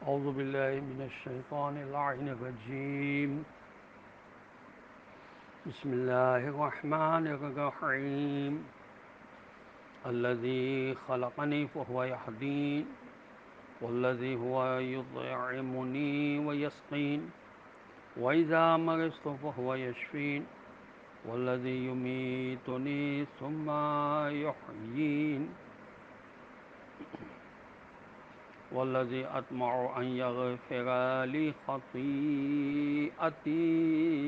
أعوذ بالله من الشيطان اللعين الرجيم. بسم الله الرحمن الرحيم. الذي خلقني فهو يهدين والذي هو يطعمني ويسقين وإذا مرضت فهو يشفين والذي يميتني ثم يحيين والذي أطمع أن يغفر لي خطيئتي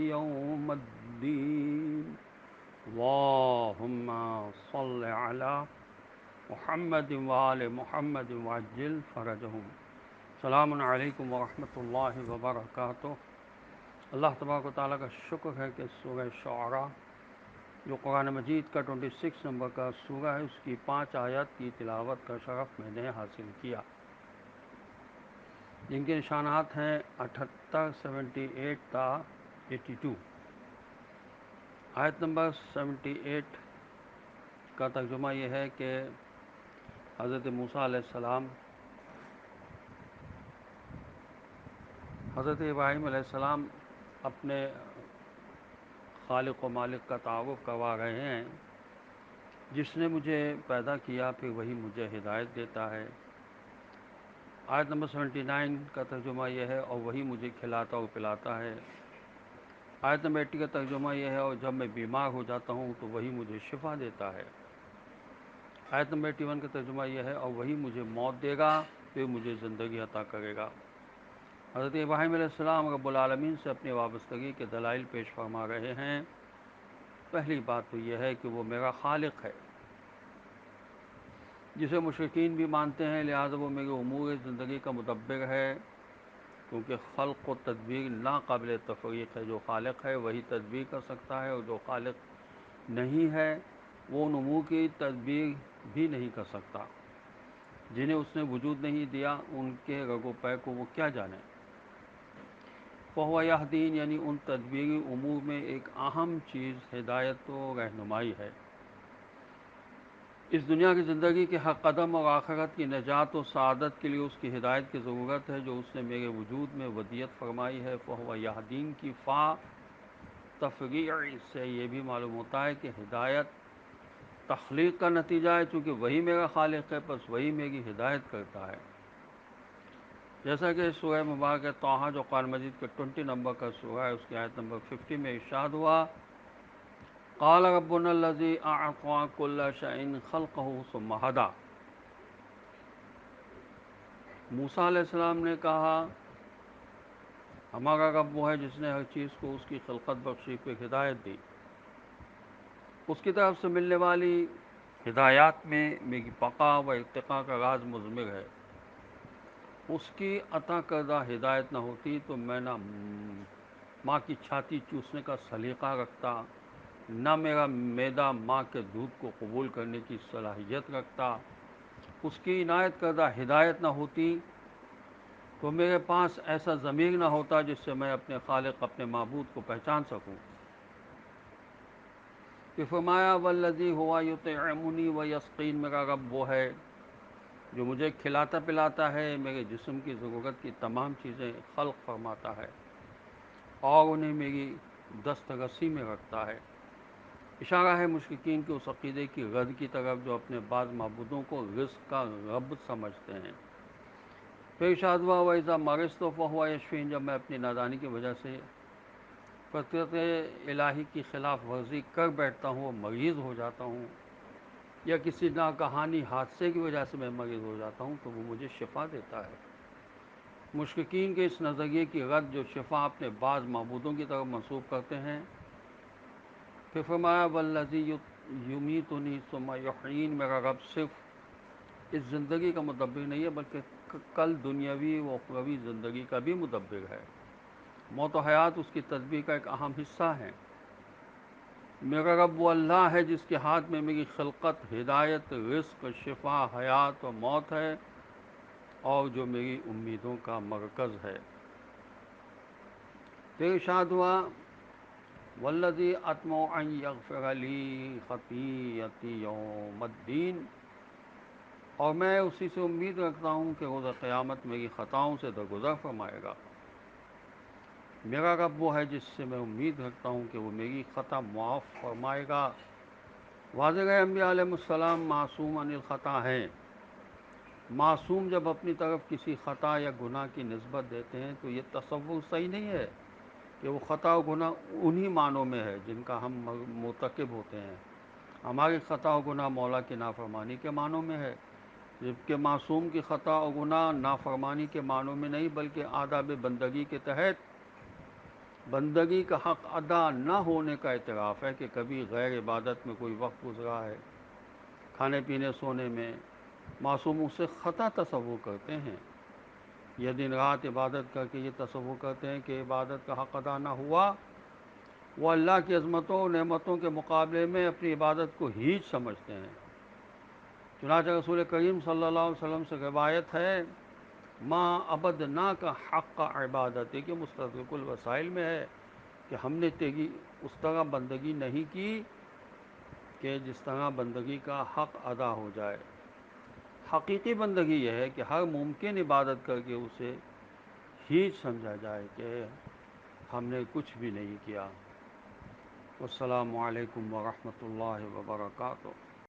يوم الدين. اللهم صل على محمد وآل محمد وعجل فرجهم. السلام علیکم ورحمۃ اللہ وبرکاتہ. اللہ تبارک و تعالیٰ کا شکر ہے کہ سورہ شعراء جو قرآن مجید کا 26 نمبر کا سورہ ہے اس کی 5 آیات کی تلاوت کا شرف میں نے حاصل کیا، جن کے نشانات ہیں 78، 78 تا 82۔ آیت نمبر 78 کا ترجمہ یہ ہے کہ حضرت موسیٰ علیہ السلام حضرت ابراہیم علیہ السلام اپنے خالق و مالک کا تعارف کروا رہے ہیں، جس نے مجھے پیدا کیا پھر وہی مجھے ہدایت دیتا ہے۔ آیت نمبر 79 کا ترجمہ یہ ہے اور وہی مجھے کھلاتا اور پلاتا ہے۔ آیت نمبر 80 کا ترجمہ یہ ہے اور جب میں بیمار ہو جاتا ہوں تو وہی مجھے شفا دیتا ہے۔ آیت نمبر 81 کا ترجمہ یہ ہے اور وہی مجھے موت دے گا پھر مجھے زندگی عطا کرے گا۔ حضرت ابراہیم علیہ السلام رب العالمین سے اپنی وابستگی کے دلائل پیش فرما رہے ہیں۔ پہلی بات تو یہ ہے کہ وہ میرا خالق ہے، جسے مشرکین بھی مانتے ہیں، لہذا وہ میرے امور زندگی کا مدبر ہے، کیونکہ خلق و تدبیر ناقابل تفریق ہے۔ جو خالق ہے وہی تدبیر کر سکتا ہے، اور جو خالق نہیں ہے وہ ان امور کی تدبیر بھی نہیں کر سکتا۔ جنہیں اس نے وجود نہیں دیا ان کے رگ و پے کو وہ کیا جانے۔ فہو یہدین یعنی ان تدبیری امور میں ایک اہم چیز ہدایت و رہنمائی ہے۔ اس دنیا کی زندگی کے ہر قدم اور آخرت کی نجات و سعادت کے لیے اس کی ہدایت کی ضرورت ہے، جو اس نے میرے وجود میں ودیت فرمائی ہے۔ فہو یہدین کی فا تفریع سے یہ بھی معلوم ہوتا ہے کہ ہدایت تخلیق کا نتیجہ ہے، چونکہ وہی میرا خالق ہے پس وہی میری ہدایت کرتا ہے۔ جیسا کہ سورہ مبارکہ طٰہٰ جو قرآن مجید کے 20 نمبر کا سورہ ہے، اس کی آیت نمبر 50 میں ارشاد ہوا، قال ربنا الذی اعطی کل شیء خلقہ ثم ہدی۔ موسیٰ علیہ السلام نے کہا ہمارا رب وہ ہے جس نے ہر چیز کو اس کی خلقت بخشی پھر ہدایت دی۔ اس کی طرف سے ملنے والی ہدایات میں میری بقا و ارتقاء کا راز مضمر ہے۔ اس کی عطا کردہ ہدایت نہ ہوتی تو میں نہ ماں کی چھاتی چوسنے کا سلیقہ رکھتا، نہ میرا معدہ ماں کے دودھ کو قبول کرنے کی صلاحیت رکھتا۔ اس کی عنایت کردہ ہدایت نہ ہوتی تو میرے پاس ایسا ضمیر نہ ہوتا جس سے میں اپنے خالق اپنے معبود کو پہچان سکوں۔ کہ فرمایا والذی ہوا یطعمنی ویسقین، میرا رب وہ ہے جو مجھے کھلاتا پلاتا ہے، میرے جسم کی ضرورت کی تمام چیزیں خلق فرماتا ہے اور انہیں میری دسترسی میں رکھتا ہے۔ اشارہ ہے مشرکین کے اس عقیدے کی رد کی طرف جو اپنے بعض معبودوں کو رزق کا رب سمجھتے ہیں۔ پھر ارشاد ہوا وَإِذَا مَرِضْتُ فَهُوَ يَشْفِينِ، جب میں اپنی نادانی کی وجہ سے فطرت الہی کی خلاف ورزی کر بیٹھتا ہوں اور مریض ہو جاتا ہوں، یا کسی ناگہانی حادثے کی وجہ سے میں مریض ہو جاتا ہوں تو وہ مجھے شفا دیتا ہے۔ مشرکین کے اس نظریے کی رد جو شفا اپنے بعض معبودوں کی طرف منسوب کرتے ہیں، پھر فرمایا والذی یمیتنی ثم یحیین، میرا رب صرف اس زندگی کا مدبر نہیں ہے بلکہ کل دنیاوی و اخروی زندگی کا بھی مدبر ہے۔ موت و حیات اس کی تدبیر کا ایک اہم حصہ ہے۔ میرا رب وہ اللہ ہے جس کے ہاتھ میں میری خلقت، ہدایت، رزق، شفا، حیات و موت ہے، اور جو میری امیدوں کا مرکز ہے۔ پھر ارشاد ہوا والذی اطمع ان یغفر لی خطیئتی یوم الدین، اور میں اسی سے امید رکھتا ہوں کہ روز قیامت میری خطاؤں سے درگزر فرمائے گا۔ میرا رب وہ ہے جس سے میں امید رکھتا ہوں کہ وہ میری خطا معاف فرمائے گا۔ واضح ہے انبیاء علیہ السلام معصوم عن الخطا ہیں۔ معصوم جب اپنی طرف کسی خطا یا گناہ کی نسبت دیتے ہیں تو یہ تصور صحیح نہیں ہے کہ وہ خطا و گناہ انہی معنوں میں ہے جن کا ہم مرتکب ہوتے ہیں۔ ہماری خطا و گناہ مولا کی نافرمانی کے معنوں میں ہے، جبکہ معصوم کی خطا و گناہ نافرمانی کے معنوں میں نہیں بلکہ آداب بندگی کے تحت بندگی کا حق ادا نہ ہونے کا اعتراف ہے کہ کبھی غیر عبادت میں کوئی وقت گزرا ہے، کھانے پینے سونے میں۔ معصوم اسے خطا تصور کرتے ہیں، یہ دن رات عبادت کر کے یہ تصور کرتے ہیں کہ عبادت کا حق ادا نہ ہوا۔ وہ اللہ کی عظمتوں اور نعمتوں کے مقابلے میں اپنی عبادت کو ہیچ سمجھتے ہیں۔ چنانچہ رسول کریم صلی اللہ علیہ وسلم سے روایت ہے، ما عبدنا کا حق کا عبادت ہے، کہ مستدرک الوسائل میں ہے کہ ہم نے تیری اس طرح بندگی نہیں کی کہ جس طرح بندگی کا حق ادا ہو جائے۔ حقیقی بندگی یہ ہے کہ ہر ممکن عبادت کر کے اسے ہیچ سمجھا جائے کہ ہم نے کچھ بھی نہیں کیا۔ والسلام علیکم ورحمۃ اللہ وبرکاتہ۔